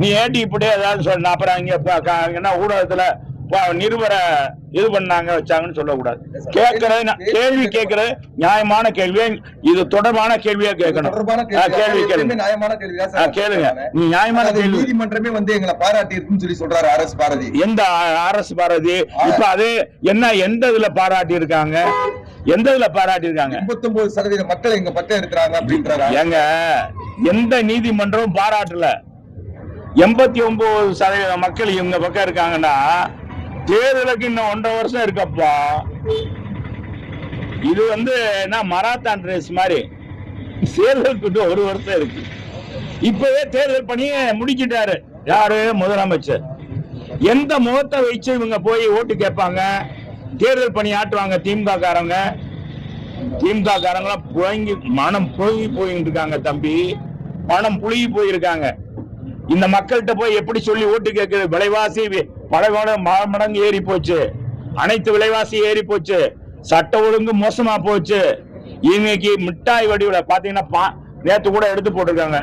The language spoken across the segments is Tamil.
நீ ஏட்டி இப்படி ஏதாவது சொன்ன அப்புறம் இங்க ஊடகத்துல நிருபரை இது பண்ணாங்க வச்சாங்கன்னு சொல்லக்கூடாது. கேட்கறது கேள்வி கேட்கறது நியாயமான கேள்வியே, இது தொடர்பான கேள்வியா கேட்கணும். கேள்வி கேளுங்க. நீ நியாயமான கேள்வி. நீதிமன்றமே வந்து எங்களை பாராட்டி இருக்குன்னு சொல்லி சொல்றாரு ஆர்எஸ் பாரதி. எந்த ஆர்எஸ் பாரதி? இப்ப அது என்ன, எந்த இதுல பாராட்டி இருக்காங்க? எந்த இதுல பாராட்டி இருக்காங்க? 89% மக்கள் எங்க பக்கம் இருக்கிறாங்க அப்படின்றாங்க. எங்க எந்த நீதிமன்றமும் பாராட்டல. 89% மக்கள் இவங்க பக்கம் இருக்காங்கன்னா தேர்தலுக்கு இன்னும் 1.5 வருஷம் இருக்கப்பா. இது வந்து என்ன மராத்தான் ரேஸ் மாதிரி, தேர்தலுக்கு 1 வருஷம் இருக்கு. இப்பவே தேர்தல் பணியை முடிக்கிட்டாரு யாரு? முதலமைச்சர். எந்த முகத்தை வச்சு இவங்க போய் ஓட்டு கேட்பாங்க, தேர்தல் பணி ஆட்டுவாங்க? திமுக காரங்களாம் புழங்கி மனம் புழுங்கி போயிட்டு இருக்காங்க தம்பி, மனம் புழுகி போயிருக்காங்க. இந்த மக்கள்கிட்ட போய் எப்படி சொல்லி ஓட்டு கேட்குறது? விலைவாசி பல மடங்கு ஏறி போச்சு, அனைத்து விலைவாசி ஏறி போச்சு, சட்ட ஒழுங்கு மோசமா போச்சு. இன்னைக்கு மிட்டாய் வடிவில் பாத்தீங்கன்னா நேத்து கூட எடுத்து போட்டிருக்காங்க,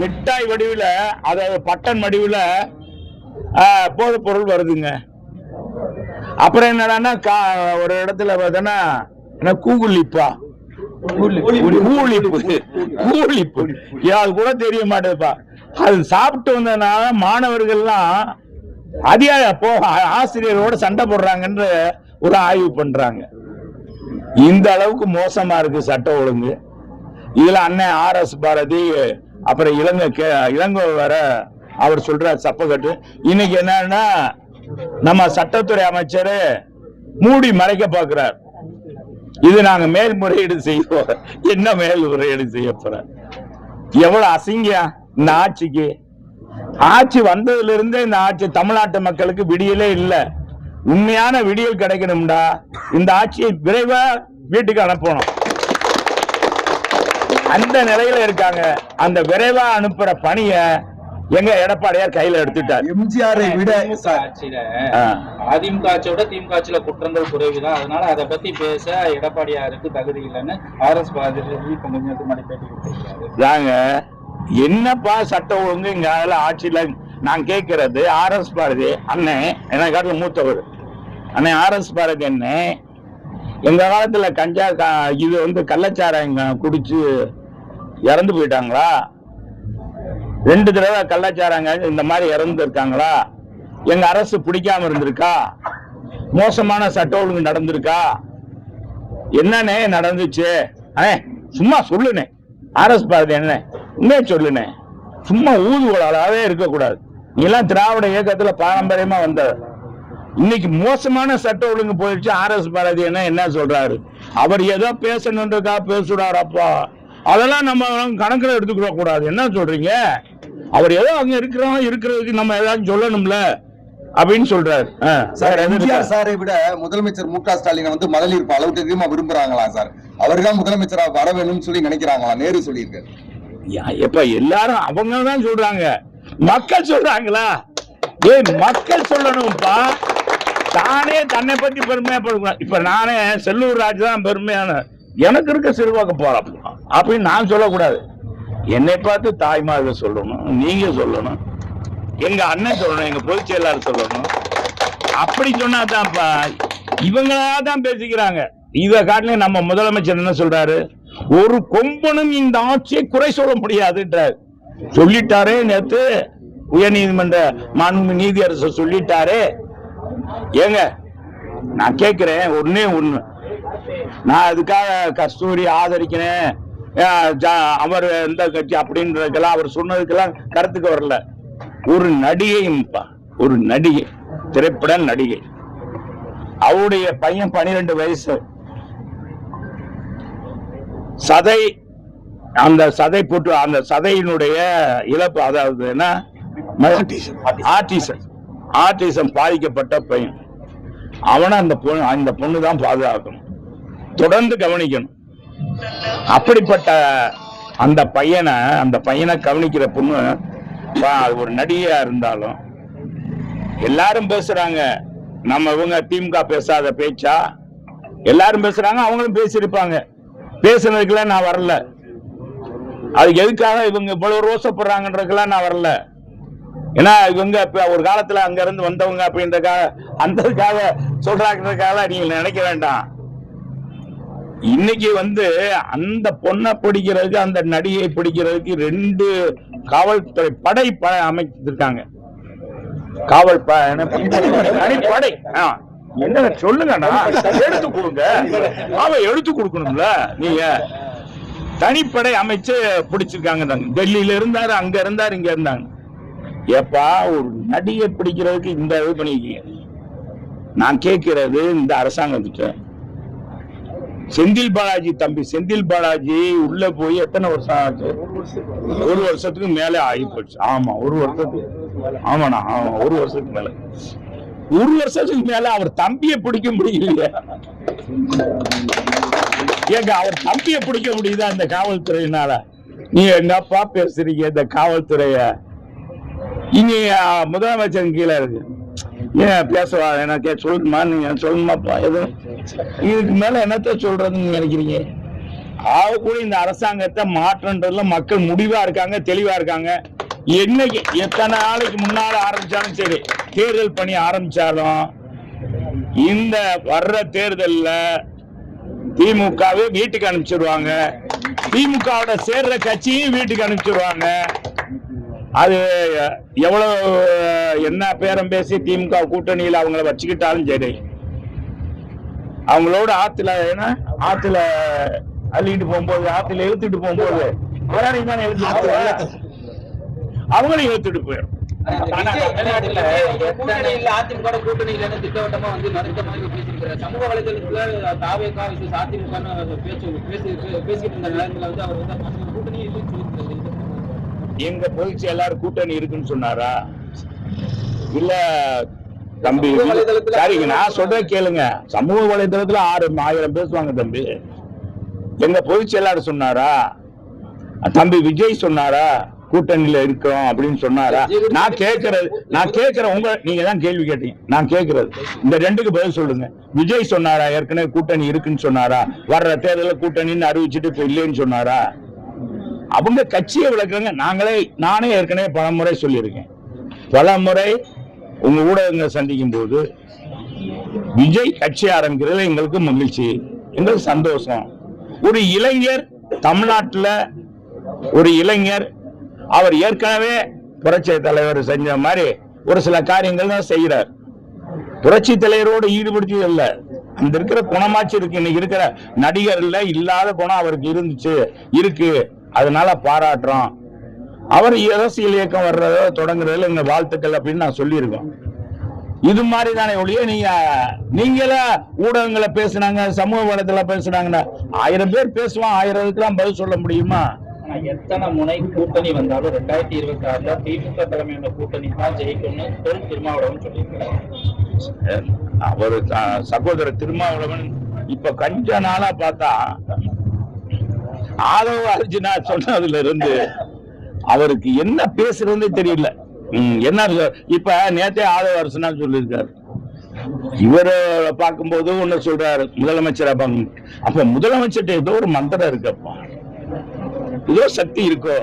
மிட்டாய் வடிவில் அதாவது பட்டன் வடிவில் போதைப் பொருள் வருதுங்க. அப்புறம் என்னடான்னா ஒரு இடத்துல பார்த்தோன்னா கூகுளிப்பா, அது கூட தெரிய மாட்டேதுப்பா. அது சாப்பிட்டு வந்ததுனால மாணவர்கள்லாம் ஆசிரியரோட சண்டை போடுறாங்கன்ற ஒரு ஆய்வு பண்றாங்க. இந்த அளவுக்கு மோசமா இருக்கு சட்ட ஒழுங்கு. இதுல அண்ணன் ஆர்எஸ் பாரதி அப்புறம் இளங்கோ வர அவர் சொல்ற சப்பக்கட்டு. இன்னைக்கு என்னன்னா நம்ம சட்டத்துறை அமைச்சர் மூடி மறைக்க பார்க்கிறார். இது நாங்க மேல்முறையீடு செய்வோம். என்ன மேல்முறையீடு செய்ய போற? எவ்வளவு அசிங்கம் இந்த ஆட்சிக்கு. ஆட்சி வந்ததுல இருந்தே இந்த ஆட்சி தமிழ்நாட்டு மக்களுக்கு விடியலே இல்ல. உண்மையான விடியல் கிடைக்கணும்டா இந்த ஆட்சியை விரைவா வீட்டுக்கு அனுப்பணும். அந்த நிலையில இருக்காங்க. அந்த விரைவா அனுப்புற பணிய எங்க எடப்பாடியார் கையில எடுத்துட்டார். எம்ஜிஆரை விட அதிமுக ஆட்சியோட திமுக ஆட்சியில குற்றங்கள் குறைவுதான், அதனால அதை பத்தி பேச எடப்பாடியாருக்கு தகுதி இல்லைன்னு ஆர்எஸ் பாரதி கொஞ்சம் முன்னாடி பேட்டி கொடுத்திருக்காரு. என்னப்பா சட்ட ஒழுங்கு இங்க ஆட்சியில நான் கேட்கறது? ஆர்எஸ் பாரதி அண்ணன் என்ன காட்டுல மூத்தவர் அண்ணன் ஆர்எஸ் பாரதி அண்ணன் எங்க காலத்துல கஞ்சா இது வந்து கள்ளச்சாராயம் குடிச்சு இறந்து போயிட்டாங்களா? 2 தடவை கள்ளச்சாராங்க இந்த மாதிரி இறந்து இருக்காங்களா? எங்க அரசு பிடிக்காம இருந்திருக்கா? மோசமான சட்ட ஒழுங்கு நடந்திருக்கா? என்னன்னே நடந்துச்சு? சும்மா சொல்லுனே ஆர்எஸ் பாரதி என்ன உண்மையை சொல்லுனே, சும்மா ஊதுகோலாவே இருக்கக்கூடாது. நீ எல்லாம் திராவிட இயக்கத்துல பாரம்பரியமா வந்த, இன்னைக்கு மோசமான சட்ட ஒழுங்கு போயிடுச்சு. ஆர்எஸ் பாரதி என்ன சொல்றாரு? அவர் ஏதோ பேசணுன்றக்கா பேசுறாரப்பா, அதெல்லாம் நம்ம கணக்குல எடுத்துக்க கூடாது. என்ன சொல்றீங்க? அவர் ஏதோ அங்க இருக்கிறதுக்கு நம்ம ஏதாவது சொல்லணும்ல அப்படின்னு சொல்றாரு. எம்ஜிஆர் சாரை விட முதலமைச்சர் மு க ஸ்டாலின் வந்து மகளிர் அளவுக்கு அதிகமா விரும்புறாங்களா சார்? அவர்தான் முதலமைச்சரா வர வேணும்னு சொல்லி நினைக்கிறாங்களா? நேரு சொல்லியிருக்காரு. எப்ப எல்லாரும் அவங்க தான் சொல்றாங்க, மக்கள் சொல்றாங்களா? மக்கள் சொல்லணும்ப்பா. தானே தன்னை பத்தி பெருமையா படுக்கணும். இப்ப நானே செல்லூர் ராஜ் தான் பெருமையான, எனக்கு இருக்க செல்வாக்கு போறோம் அப்படின்னு நான் சொல்லக்கூடாது. என்னை பார்த்து தாய்மார்கள் சொல்லணும், நீங்க சொல்லணும், எங்க அண்ணன் சொல்லணும், எங்க பொதுச் செயலாளர் சொல்லணும். அப்படி சொன்னாதான்ப்பா. இவங்களாதான் பேசிக்கிறாங்க. இத காட்டிலும் நம்ம முதலமைச்சர் என்ன சொல்றாரு? ஒரு கொம்பனும் இந்த ஆட்சியை குறை சொல்ல முடியாதுன்றார். சொல்லிட்டாரே நேத்து உயர் நீதிமன்ற மாண்பு நீதியரசர் சொல்லிட்டாரே. ஏங்க நான் கேட்கிறேன் ஒண்ணு, நான் அதுக்காக கஸ்தூரி ஆதரிக்கிறேன், அவர் எந்த கட்சி அப்படின்றதுக்கெல்லாம் அவர் சொன்னதுக்கெல்லாம் கருத்துக்கு வரல. ஒரு நடிகை, திரைப்பட நடிகை, அவருடைய பையன் 12 வயசு, சதை, அந்த சதை போட்டு அந்த சதையினுடைய இழப்பு, அதாவது என்ன ஆர்டிசம் பாதிக்கப்பட்ட பையன். அவனை அந்த பொண்ணு தான் பாதுகாக்கணும், தொடர்ந்து கவனிக்கணும். அப்படிப்பட்ட அந்த பையனை கவனிக்கிற பொண்ணு ஒரு நடிகையா இருந்தாலும் எல்லாரும் பேசுறாங்க. நம்ம இவங்க திமுக பேசாத பேச்சா? எல்லாரும் பேசுறாங்க, அவங்களும் பேசியிருப்பாங்க. பேசுனதுக்கெல்லாம் நான் வரல. அது எதுக்காக இவங்க இவ்வளவு ரோசப்படுறாங்கன்றதுக்கெல்லாம் நான் வரல. ஏன்னா இவங்க இப்ப ஒரு காலத்துல அங்க இருந்து வந்தவங்க அப்படின்றக்காக அந்ததுக்காக சொல்றாங்கிறதுக்காக நீங்க நினைக்க வேண்டாம். இன்னைக்கு அந்த பொண்ணை பிடிக்கிறதுக்கு அந்த நடிகை பிடிக்கிறதுக்கு 2 காவல்துறை படை அமைச்சிருக்காங்க. காவல் தனிப்படை என்ன சொல்லுங்கண்ணா, எடுத்து கொடுங்க. எடுத்து கொடுக்கணும்ல. நீங்க தனிப்படை அமைச்சு பிடிச்சிருக்காங்க. டெல்லியில இருந்தாரு, அங்க இருந்தாரு, இங்க இருந்தாங்க. ஏப்பா ஒரு நடிகை பிடிக்கிறதுக்கு இந்த இது பண்ணிருக்கீங்க. நான் கேட்கிறது இந்த அரசாங்கத்துக்கு, செந்தில் பாலாஜி தம்பி செந்தில் பாலாஜி உள்ள போய் எத்தனை வருஷம் ஆச்சு? 1 வருஷத்துக்கு மேல ஆகி போச்சு. ஆமா 1 வருஷத்துக்கு. ஆமாண்ணா, 1 வருஷத்துக்கு மேல. 1 வருஷத்துக்கு மேல அவர் தம்பியை பிடிக்க முடியலையே. ஏங்க அவர் தம்பியை பிடிக்க முடியுதா இந்த காவல்துறையினால? நீங்க என்னப்பா பேசுறீங்க இந்த காவல்துறைய? இனி முதலமைச்சர் கீழே இருக்கு. ஏன் பேசுவா? எனக்கு சொல்லணுமா? நீங்க சொல்லணுமாப்பா? எதுவும் இதுக்கு மேல என்னத்த சொல்றதுன்னு நினைக்கிறீங்க? கூட இந்த அரசாங்கத்தை மாற்றன்றதுல மக்கள் முடிவா இருக்காங்க, தெளிவா இருக்காங்க. என்னைக்கு எத்தனை நாளைக்கு முன்னால ஆரம்பிச்சாலும் சரி, தேர்தல் பணி ஆரம்பிச்சாலும் இந்த வர்ற தேர்தல்ல திமுகவே வீட்டுக்கு அனுப்பிச்சிருவாங்க, திமுகவோட சேர்ற கட்சியும் வீட்டுக்கு அனுப்பிச்சிருவாங்க. அது எவ்வளவு என்ன பேரம் பேசி திமுக கூட்டணியில் அவங்கள வச்சுக்கிட்டாலும் சரி, அவங்களோட ஆத்துல அள்ளிட்டு போகும்போது, ஆத்துல இழுத்துட்டு போகும்போது அவங்களையும் இழுத்துட்டு போயிடும். சமூக வலைதளத்துல எங்க பொதுச்சு எல்லாரும் கூட்டணி இருக்குன்னு சொன்னாரா? இல்ல தம்பி, சரிங்க, நான் சொல்ற கேளுங்க. சமூக வலைதளத்துல 1000 பேசுவாங்க தம்பி. எங்க பொதுச் செயலாளர் சொன்னாரா? தம்பி விஜய் சொன்னாரா கூட்டணியில இருக்கோம் அப்படின்னு சொன்னாரா? நான் கேட்கிறேன் உங்க, நீங்க தான் கேள்வி கேட்டீங்க. நான் கேட்கறது இந்த 2க்கு பதில் சொல்லுங்க. விஜய் சொன்னாரா ஏற்கனவே கூட்டணி இருக்குன்னு சொன்னாரா? வர்ற தேர்தலில் கூட்டணின்னு அறிவிச்சுட்டு இப்ப இல்லைன்னு சொன்னாரா? அவங்க கட்சியை விளக்குறாங்க. நானே ஏற்கனவே பலமுறை சொல்லியிருக்கேன். பலமுறை உங்க ஊடகங்களை சந்திக்கும் போது விஜய் கட்சி ஆரம்பிக்கிறது எங்களுக்கு மகிழ்ச்சி, எங்களுக்கு சந்தோஷம். ஒரு இளைஞர் தமிழ்நாட்டில், ஒரு இளைஞர் அவர் ஏற்கனவே புரட்சி தலைவர் செஞ்ச மாதிரி ஒரு சில காரியங்கள் தான் செய்யறார். புரட்சி தலைவரோடு ஈடுபடுத்தி இல்ல, அந்த இருக்கிற குணமாச்சு இருக்கு. இன்னைக்கு இருக்கிற நடிகர்ல இல்லாத குணம் அவருக்கு இருக்கு. அதனால பாராட்டுறோம். அவர் அரசியல் இயக்கம் வர்றதோ தொடங்குறதுல எங்க வாழ்த்துக்கள் அப்படின்னு நான் சொல்லியிருக்கோம். இது மாதிரி தானே ஒழிய நீங்கள ஊடகங்களை பேசுனாங்க, சமூக வலைதளத்துல பேசுனாங்கன்னா 1000 பேர் பேசுவான், 1000க்குலாம் பதில் சொல்ல முடியுமா? எத்தனை முனை கூட்டணி வந்தாலும் 2026 திமுக தலைமையான கூட்டணி தான் ஜெயிக்கும்னு திருமாவளவன் சொல்லியிருக்கிறார். அவர் சகோதரர் திருமாவளவன் இப்ப கொஞ்ச நாளா பார்த்தா ஆதவ அர்ஜுனா சொன்னதுல இருந்து அவருக்கு என்ன பேசுறதுன்னு தெரியல. என்ன இப்ப நேத்தே ஆதவ அர்ஜுனா சொல்லியிருக்காரு. இவரை பார்க்கும்போது ஒண்ணு சொல்றாரு, முதலமைச்சரா பார்க்க. அப்ப முதலமைச்சர்கிட்ட ஏதோ ஒரு மந்திரம் இருக்கப்பா, ஏதோ சக்தி இருக்கோ.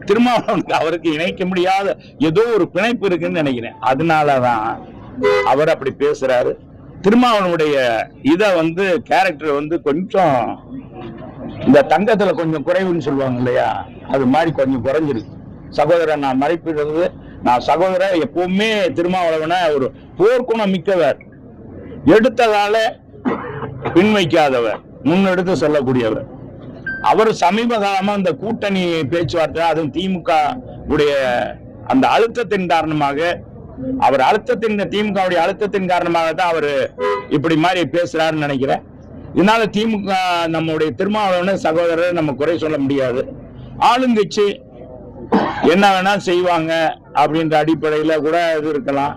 திருமாவளவனுக்கு அவருக்கு இணைக்க முடியாத ஏதோ ஒரு பிணைப்பு இருக்குன்னு நினைக்கிறேன். அதனாலதான் அவர் அப்படி பேசுறாரு. திருமாவளவனுடைய கேரக்டர் கொஞ்சம் இந்த தங்கத்துல கொஞ்சம் குறைவுன்னு சொல்லுவாங்க இல்லையா, அது மாதிரி கொஞ்சம் குறைஞ்சிருக்கு. சகோதரன் நான் மறைப்பிடுறது, நான் சகோதரர் எப்பவுமே திருமாவளவனை ஒரு போர்க்குணம் மிக்கவர், எடுத்ததால பின்வைக்காதவர், முன்னெடுத்து சொல்லக்கூடியவர். அவர் சமீப காலமா இந்த கூட்டணி பேச்சுவார்த்தை, அதுவும் திமுக உடைய அந்த அழுத்தத்தின் காரணமாக, திமுக அழுத்தத்தின் காரணமாக தான் அவர் இப்படி மாதிரி பேசுறாருன்னு நினைக்கிறேன். இதனால திமுக நம்முடைய திருமாவளவனை சகோதரர் நம்ம குறை சொல்ல முடியாது. ஆளுங்கட்சி என்ன வேணா செய்வாங்க அப்படின்ற அடிப்படையில கூட இது இருக்கலாம்.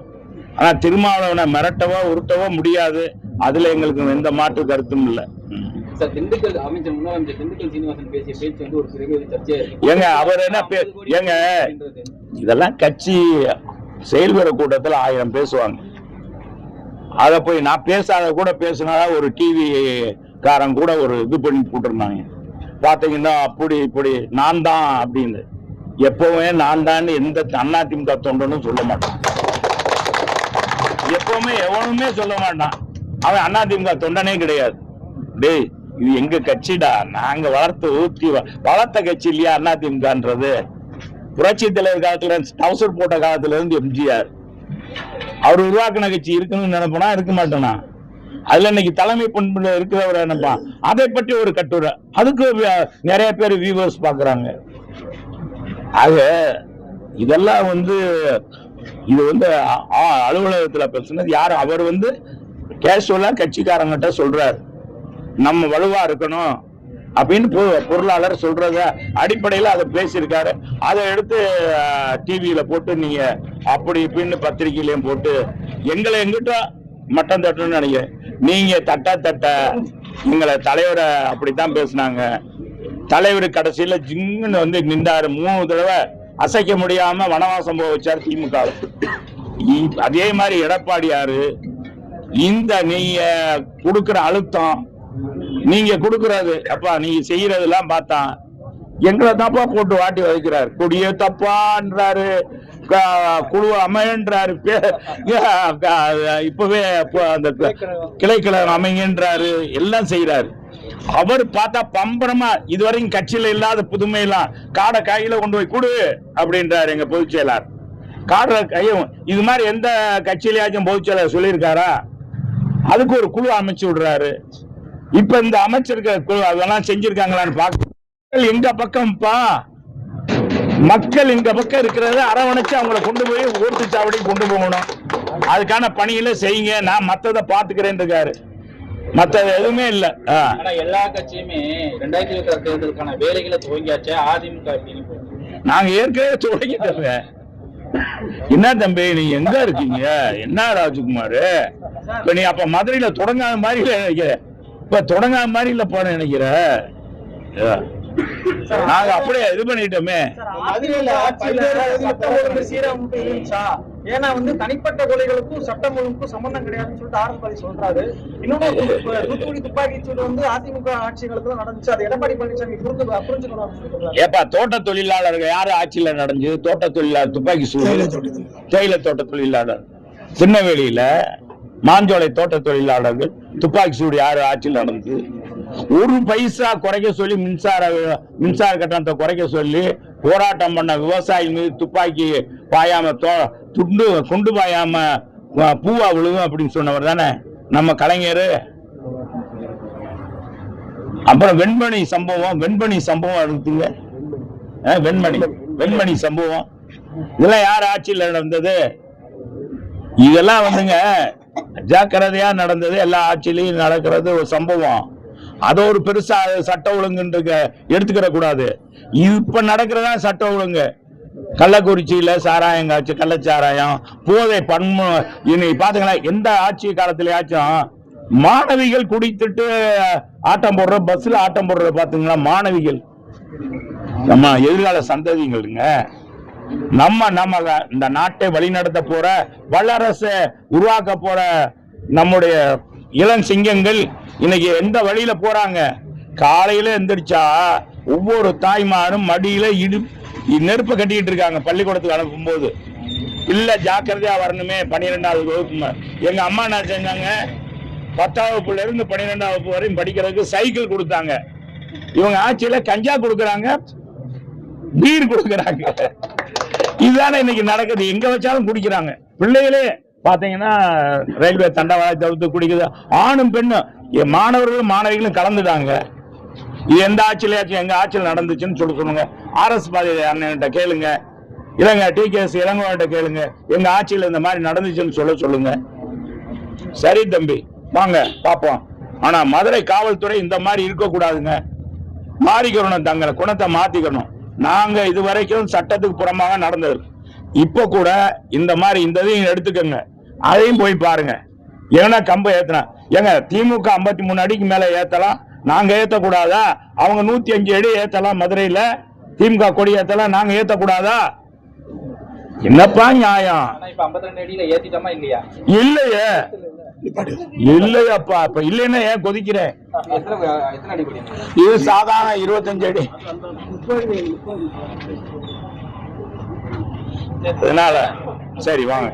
ஆனா திருமாவளவனை மிரட்டவோ உருட்டவோ முடியாது. அதுல எங்களுக்கு எந்த மாற்று கருத்தும் இல்லை. திண்டுக்கல் அமைச்சர் முன்னாள் திண்டுக்கல் சீனிவாசன் பேசிய பேச்சு ஒரு பெரிய சர்ச்சையா இருக்கு. ஏங்க அவர் என்ன இதெல்லாம் கட்சி செயல்பெற கூட்டத்தில் 1000 பேசுவாங்க. அத போய் நான் பேசாத கூட பேசினா ஒரு டிவி காரன் கூட ஒரு இது பண்ணி போட்டிருந்தாங்க. பாத்தீங்கன்னா அப்படி இப்படி நான் தான் அப்படின்னு. எப்பவுமே நான் தான் எந்த அதிமுக தொண்டனும் சொல்ல மாட்டான். எப்பவுமே எவனுமே சொல்ல மாட்டான். அவன் அதிமுக தொண்டனே கிடையாது. டேய், இது எங்க கட்சிடா, நாங்க வளர்த்த கட்சி இல்லையா அதிமுகன்றது. புரட்சி தலைவர் காலத்துல டவுசர் போட்ட காலத்துல இருந்து எம்ஜிஆர் அவர் உருவாக்கின கட்சி இருக்குன்னு நினைப்பனா, இருக்க மாட்டானா? அதுல இன்னைக்கு தலைமை பண்புல இருக்கிறவர் நினைப்பான். அதை பற்றி ஒரு கட்டுரை, அதுக்கு நிறைய பேர் வியூவர்ஸ் பாக்குறாங்க. ஆக இதெல்லாம் இது அலுவலகத்துல பேசுனது யாரு? அவர் கேஷுவலா கட்சிக்காரங்கிட்ட சொல்றாரு, நம்ம வலுவா இருக்கணும் அப்படின்னு பொருளாளர் சொல்றத அடிப்படையில அதை பேசியிருக்காரு. அதை எடுத்து டிவியில போட்டு நீங்க அப்படி இப்படின்னு பத்திரிகையிலையும் போட்டு எங்களை எங்கிட்ட மட்டம் தட்டணும்னு நினைக்கிறேன். நீங்க தட்ட எங்களை தலைவரை அப்படித்தான் பேசினாங்க. தலைவர் கடைசியில ஜிங்குன்னு நின்றாரு. 3 தடவை அசைக்க முடியாம வனவாசம் போக வச்சாரு திமுக. அதே மாதிரி எடப்பாடியாரு நீங்க கொடுக்கிற அழுத்தம், நீங்க கொடுக்கறது அப்பா, நீங்க செய்யறதெல்லாம் பார்த்தா எங்களை தப்பா போட்டு வாட்டி வைக்கிறாரு. கொடிய தப்பான்றாரு, குழு அமைன்றாரு, இப்பவே அந்த கிளைக்கிழமை அமைங்கன்றாரு, எல்லாம் செய்யறாரு. அவர் பார்த்தா பம்பரமா இதுவரைக்கும் கட்சியில இல்லாத புதுமை எல்லாம் காடை கையில கொண்டு போய் கொடு அப்படின்றாரு எங்க பொதுச் செயலாளர். காடை கையும் இது மாதிரி எந்த கட்சியிலேயாச்சும் பொதுச் செயலாளர் சொல்லியிருக்காரா? அதுக்கு ஒரு குழு அமைச்சு விடுறாரு. இப்ப இந்த அமைச்சர்கள் குழு அதெல்லாம் செஞ்சிருக்காங்களான்னு பார்க்க எங்க பக்கம்ப்பா, மக்கள் எங்க பக்கம் இருக்கிறத அரவணைச்சு அவங்களை கொண்டு போய் ஓட்டு சாவடி கொண்டு போகணும். அதுக்கான பணியில செய்யுங்க, நான் மத்ததை பாத்துக்கிறேன் இருக்காரு. மத்தது எதுவுமே இல்ல. எல்லா கட்சியுமே 2026 தேர்தலுக்கான வேலைகளை துவங்கியாச்சு. அதிமுக நாங்க ஏற்கனவே துவங்கிட்டு. என்ன தம்பி நீங்க எங்க இருக்கீங்க? என்ன ராஜ்குமார், இப்ப நீ அப்ப மதுரையில தொடங்காத மாதிரி நினைக்கிற, இப்ப தொடங்காத மாதிரி இல்ல போன நினைக்கிற. நாங்க அப்படியே இது பண்ணிட்டோமே. ஏன்னா தனிப்பட்ட கொலைகளுக்கும் சட்டம் ஒழுங்குக்கும் சம்பந்தம் கிடையாதுன்னு சொல்லிட்டு ஆரம்பி சொல்றாரு. இன்னொன்னு தூத்துக்குடி துப்பாக்கி சூடு அதிமுக ஆட்சி காலத்துல நடந்துச்சு. அது எடப்பாடி பழனிசாமி புரிஞ்சுக்கணும். ஏப்பா, தோட்ட தொழிலாளர்கள் யாரு ஆட்சியில நடந்துச்சு? தோட்ட தொழிலாளர் துப்பாக்கி சூடு, தேயிலை தோட்ட தொழிலாளர் திருநெல்வேலியில மாஞ்சோலை தோட்ட தொழிலாளர்கள் துப்பாக்கி சூடு யாரு ஆட்சியில் நடந்தது? 1 பைசா குறைக்க சொல்லி மின்சார கட்டணத்தை குறைக்க சொல்லி போராட்டம் பண்ண விவசாயி மீது துப்பாக்கி பாயாம குண்டு பாயாம பூவா விழுகும் அப்படின்னு சொன்னவர் தானே நம்ம கலைஞர். அப்புறம் வெண்மணி சம்பவம் இருக்குங்க. வெண்மணி சம்பவம் இதெல்லாம் யார் ஆட்சியில் நடந்தது? இதெல்லாம் ஜாக்கிரதையா நடந்தது. எல்லா ஆட்சியிலையும் நடக்கிறது ஒரு சம்பவம். அத ஒரு பெருசா சட்ட ஒழுங்கு எடுத்துக்கிற கூடாது. இப்ப நடக்கிறதா சட்ட ஒழுங்கு. கள்ளக்குறிச்சியில சாராயம் காய்ச்சி, கள்ளச்சாராயம், போதை பன்மு இன்னைக்கு பாத்தீங்களா? எந்த ஆட்சி காலத்திலயாச்சும் மாணவிகள் குடித்துட்டு ஆட்டம் போடுற, பஸ்ல ஆட்டம் போடுற பாத்தீங்களா? மாணவிகள் நம்ம எதிர்கால சந்ததிகளுங்க. நம்ம இந்த நாட்டை வழிநடத்த போற, வல்லரசை உருவாக்க போற நம்முடைய இளம் சிங்கங்கள் இன்னைக்கு எந்த வழியில போறாங்க? காலையில எந்திரிச்சா ஒவ்வொரு தாய்மாரும் மடியில நெருப்பு கட்டிட்டு இருக்காங்க. பள்ளிக்கூடத்துக்கு அனுப்பும் போது இல்ல ஜாக்கிரதையா வரணுமே. 12வது வகுப்பு எங்க அம்மா என்ன செஞ்சாங்க? 10ஆம் வகுப்புல இருந்து 12ஆம் வகுப்பு வரையும் படிக்கிறதுக்கு சைக்கிள் கொடுத்தாங்க. இவங்க ஆட்சியில கஞ்சா கொடுக்கறாங்க, பீர் கொடுக்கறாங்க. இதுதானே இன்னைக்கு நடக்குது. எங்க வச்சாலும் குடிக்கிறாங்க. பிள்ளைகளே பாத்தீங்கன்னா ரயில்வே தண்டவாளத்தை தவிர்த்து குடிக்குது. ஆணும் பெண்ணும், மாணவர்களும் மாணவிகளும் கலந்துட்டாங்க. இது எந்த ஆட்சியிலாச்சும் எங்க ஆட்சியில் நடந்துச்சுன்னு சொல்லுங்க. RS பாதி அண்ணன்கிட்ட கேளுங்க, இல்லங்க TKS இளங்கோட்ட கேளுங்க, எங்க ஆட்சியில் இந்த மாதிரி நடந்துச்சுன்னு சொல்லுங்க. சரி தம்பி, வாங்க பாப்போம். ஆனா மதுரை காவல்துறை இந்த மாதிரி இருக்க கூடாதுங்க. மாறிக்கணும், தங்களை குணத்தை மாத்திக்கணும். நாங்க இதுவரைக்கும் சட்டத்துக்கு புறமாக நடந்தது. இப்ப கூட இந்த மாதிரி இந்த இதையும் எடுத்துக்கங்க, அதையும் போய் பாருங்க. ஏன்னா கம்ப ஏத்தனா ஏங்க திமுக 53 அடிக்கு மேல ஏத்தலாம், நாங்க ஏத்தக்கூடாதா? அவங்க 105 அடி ஏத்தலாம். மதுரையில திமுக கொடி ஏத்தலாம், நாங்க ஏத்தக்கூடாதா? என்னப்பா நியாயம்? இல்லையே, இல்லையாப்பா. இப்ப இல்லைன்னா ஏன் கொதிக்கிறேன்? இது சாதாரண 25 அடி. அதனால சரி வாங்க.